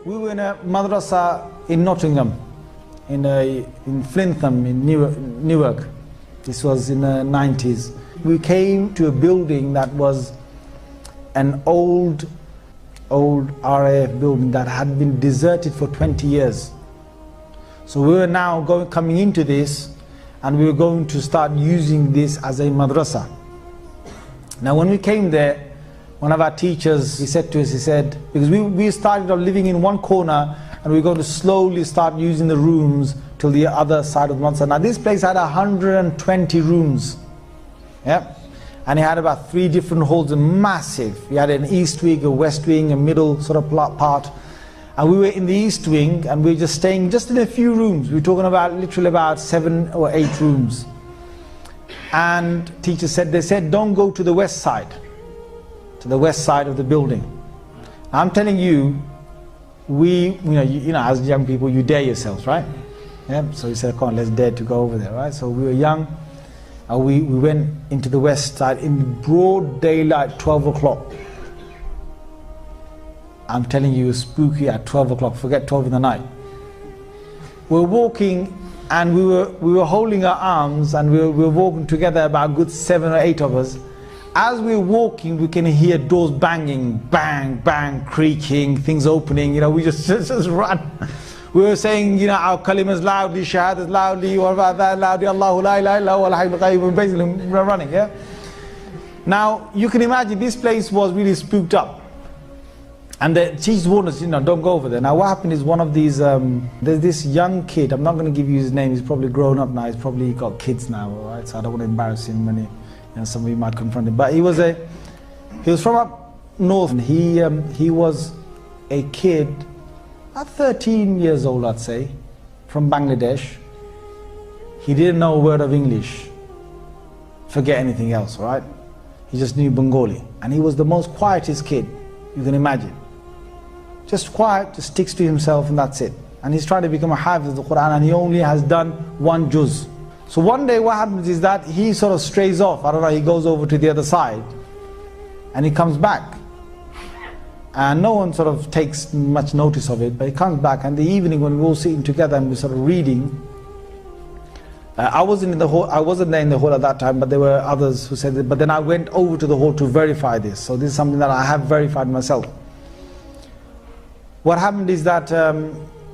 We were in a madrasa in Nottingham, in Flintham, in Newark. This was in the 90s. We came to a building that was an old RAF building that had been deserted for 20 years. So we were now coming into this, and we were going to start using this as a madrasa. Now when we came there, one of our teachers, he said to us, he said, because we started off living in one corner, and we're going to slowly start using the rooms till the other side of the madrasa. Now this place had 120 rooms, yeah, and it had about 3 different halls, massive. We had an east wing, a west wing, a middle sort of part, and we were in the east wing, and we were just staying just in a few rooms. We were talking about literally about 7 or 8 rooms. And teachers said, they said, don't go to the west side, to the west side of the building. I'm telling you, you know, as young people, you dare yourselves, right? Yeah. So he said, come on, let's dare to go over there, right? So we were young, and we went into the west side in broad daylight, 12 o'clock. I'm telling you, it was spooky at 12 o'clock. Forget 12 in the night. We're walking, and we were holding our arms, and we were walking together, about a good 7 or 8 of us. As we were walking, we can hear doors banging, bang, bang, creaking, things opening. You know, we just run. We were saying, you know, our kalimas loudly, shahadas loudly, what about that loudly, Allahu la ilaha illa huwa al-hayyul qayyum, basically we're running, yeah? Now, you can imagine this place was really spooked up. And the teachers warned us, you know, don't go over there. Now what happened is one of these, there's this young kid, I'm not going to give you his name, he's probably grown up now, he's probably got kids now, right? So I don't want to embarrass him when you know, some of you might confront him. But he was from up north, and he was a kid, about 13 years old I'd say, from Bangladesh. He didn't know a word of English, forget anything else, right? He just knew Bengali, and he was the most quietest kid you can imagine. Just quiet, just sticks to himself, and that's it. And he's trying to become a hafiz of the Quran, and he only has done 1 juz. So one day what happens is that he sort of strays off, I don't know, he goes over to the other side, and he comes back. And no one sort of takes much notice of it, but he comes back, and the evening when we're all sitting together and we're sort of reading, I wasn't there in the hall at that time, but there were others who said it. But then I went over to the hall to verify this. So this is something that I have verified myself. What happened is that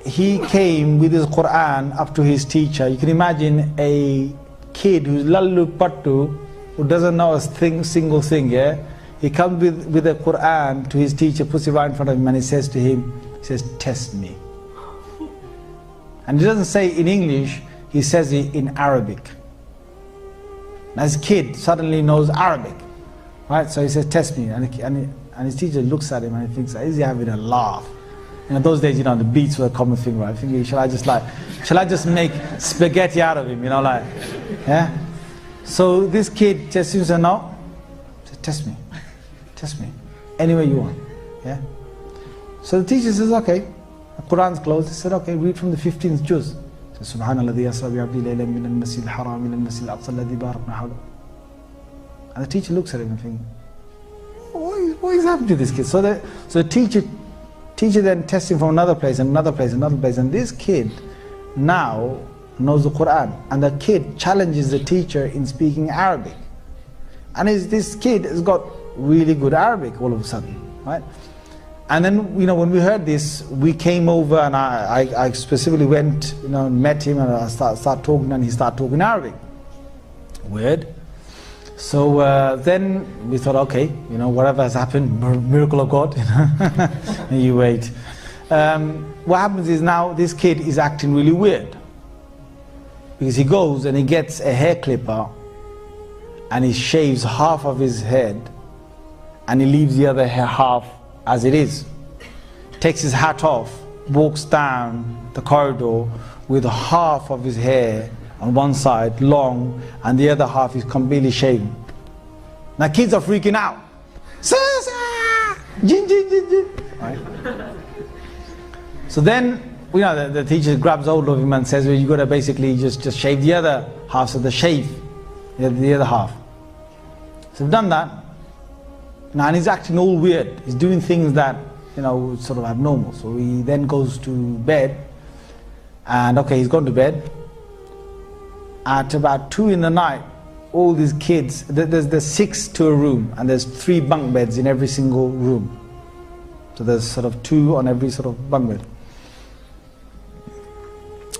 he came with his Quran up to his teacher. You can imagine a kid who's lallu pattu, who doesn't know a single thing, yeah? He comes with the Quran to his teacher, puts it right in front of him, and he says to him, he says, test me. And he doesn't say in English, he says it in Arabic. And as a kid, suddenly knows Arabic, right? So he says, test me. And his teacher looks at him and he thinks, is he having a laugh? And in those days, you know, the beats were a common thing, right? Thinking, shall I just make spaghetti out of him, you know, like, yeah? So this kid just says, no, test me, any way you want, yeah? So the teacher says, okay, the Quran's closed. He said, okay, read from the 15th juz. Subhanalladhi asra bi'abdi laylan min al-masjid al-haram ila al-masjid al-aqsa alladhi barakna hawla. And the teacher looks at him and thinks, what is happening to this kid? So the teacher then tests him from another place, and this kid now knows the Quran, and the kid challenges the teacher in speaking Arabic. And this kid has got really good Arabic all of a sudden, right? And then, you know, when we heard this, we came over, and I specifically went, you know, met him, and I start talking, and he started talking Arabic. Weird. So then we thought, okay, you know, whatever has happened, miracle of God, you know, you wait. What happens is now this kid is acting really weird, because he goes and he gets a hair clipper, and he shaves half of his head, and he leaves the other half as it is. Takes his hat off, walks down the corridor with half of his hair on one side long, and the other half is completely shaven. Now kids are freaking out. Jinn, jinn, jinn, jinn. Right? So then, you know, the teacher grabs hold of him and says, well, you got to basically just shave the other half, so the shave the other half. So we've done that. Now, and he's acting all weird. He's doing things that sort of abnormal. So he then goes to bed, and okay, he's gone to bed. At about 2 in the night, all these kids, there's 6 to a room, and there's 3 bunk beds in every single room. So there's sort of 2 on every sort of bunk bed.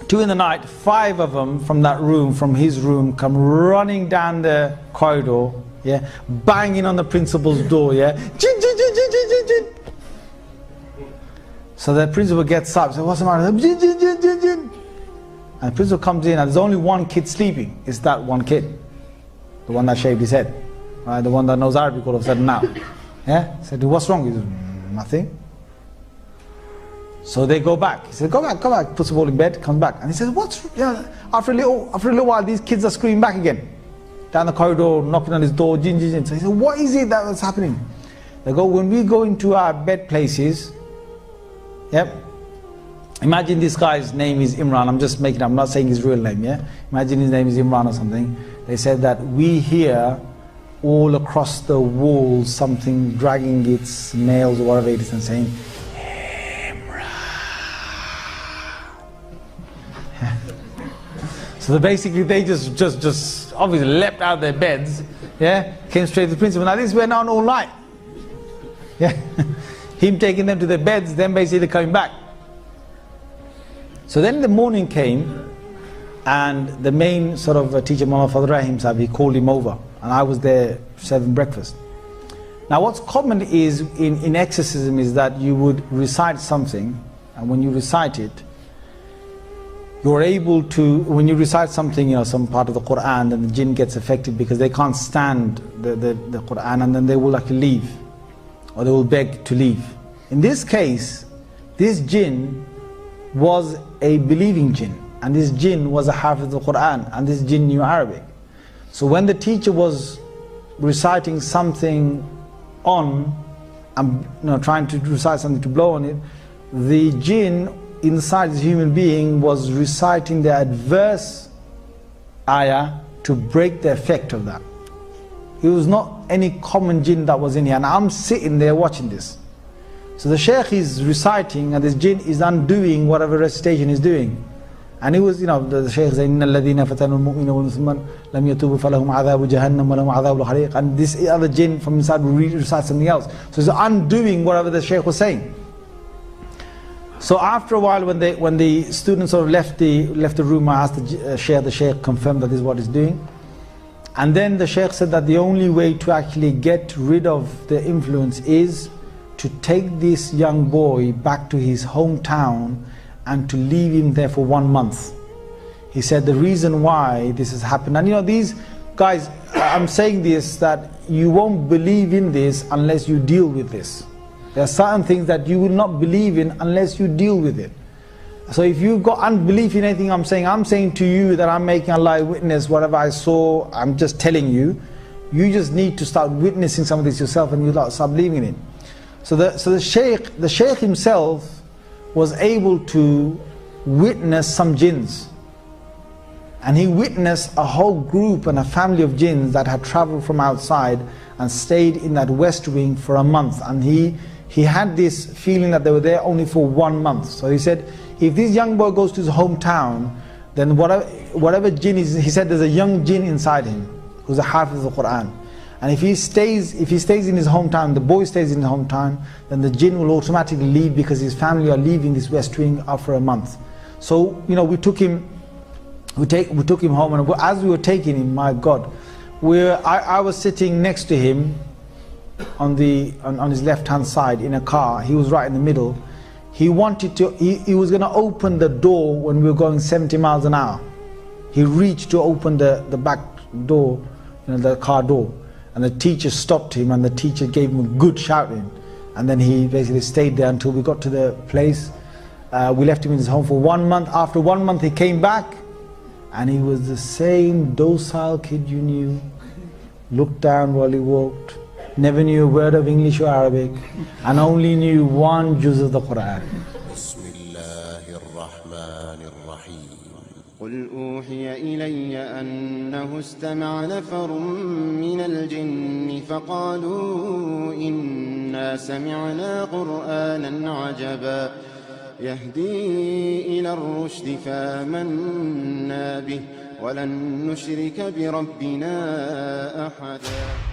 2 in the night, 5 of them from that room, from his room, come running down the corridor, yeah, banging on the principal's door, yeah. Jinn, jinn, jinn, jinn, jinn, jinn. So the principal gets up, says, "What's the matter?" Jinn, jinn, jinn, jinn, jinn. And the principal comes in, and there's only one kid sleeping. It's that one kid, the one that shaved his head, right? The one that knows Arabic all of a sudden now. Yeah? He said, "What's wrong?" He said, "Nothing." So they go back. He said, go back. Puts the ball in bed, comes back. And he says, after a little while, these kids are screaming back again. Down the corridor, knocking on his door, jinn, jinn, jinn. So he said, "What is it that was happening?" They go, "When we go into our bed places," yep. Imagine this guy's name is Imran. I'm just making up, I'm not saying his real name, yeah? Imagine his name is Imran or something. They said that we hear all across the wall something dragging its nails or whatever it is and saying, so basically they just obviously leapt out of their beds, yeah, came straight to the principal. Now this went on all night, yeah, him taking them to their beds, then basically coming back. So then the morning came, and the main sort of teacher, Mullah Fadl Rahim Sahib, he called him over, and I was there serving breakfast. Now what's common is in exorcism is that you would recite something, and when you recite it, you're able to, when you recite something, some part of the Quran, then the jinn gets affected because they can't stand the Quran, and then they will actually leave, or they will beg to leave. In this case, this jinn was a believing jinn, and this jinn was a hafiz of the Quran, and this jinn knew Arabic. So when the teacher was reciting something on, and trying to recite something to blow on it, the jinn inside this human being was reciting the adverse ayah to break the effect of that. It was not any common jinn that was in here, and I'm sitting there watching this. So the shaykh is reciting, and this jinn is undoing whatever recitation he's doing. And it was, the shaykh saying, إِنَّ الَّذِينَ فَتَنُوا الْمُؤْمِنَ وَالْمُسْلِمَانَ لَمْ يَتُوبُوا فَلَهُمْ عَذَابُ جَهَنَّمَ وَلَهُمْ عَذَابُ الْحَرِيقِ. And this other jinn from inside will recite something else. So it's undoing whatever the shaykh was saying. So after a while, when the students sort of left the room, I asked the shaykh confirmed that this is what he's doing. And then the shaykh said that the only way to actually get rid of the influence is to take this young boy back to his hometown and to leave him there for 1 month. He said the reason why this has happened, and these guys, I'm saying this, that you won't believe in this unless you deal with this. There are certain things that you will not believe in unless you deal with it. So if you've got unbelief in anything I'm saying to you that I'm making Allah witness, whatever I saw, I'm just telling you, you just need to start witnessing some of this yourself, and you start believing in it. So the shaykh himself was able to witness some jinns, and he witnessed a whole group and a family of jinns that had traveled from outside and stayed in that west wing for a month, and he had this feeling that they were there only for 1 month. So he said, if this young boy goes to his hometown, then whatever jinn is, he said there's a young jinn inside him who's a hafiz of the Quran. And if he stays in his hometown, the boy stays in his hometown, then the jinn will automatically leave because his family are leaving this west wing after a month. So we took him home, and as we were taking him, my God, I was sitting next to him on his left hand side in a car. He was right in the middle. He was going to open the door when we were going 70 miles an hour. He reached to open the back door, the car door. And the teacher stopped him, and the teacher gave him a good shouting. And then he basically stayed there until we got to the place. We left him in his home for 1 month. After 1 month he came back, and he was the same docile kid you knew. Looked down while he walked, never knew a word of English or Arabic, and only knew 1 juz of the Quran. قل أوحي إلي أنه استمع نفر من الجن فقالوا إنا سمعنا قرآنا عجبا يهدي إلى الرشد فآمنا به ولن نشرك بربنا أحدا.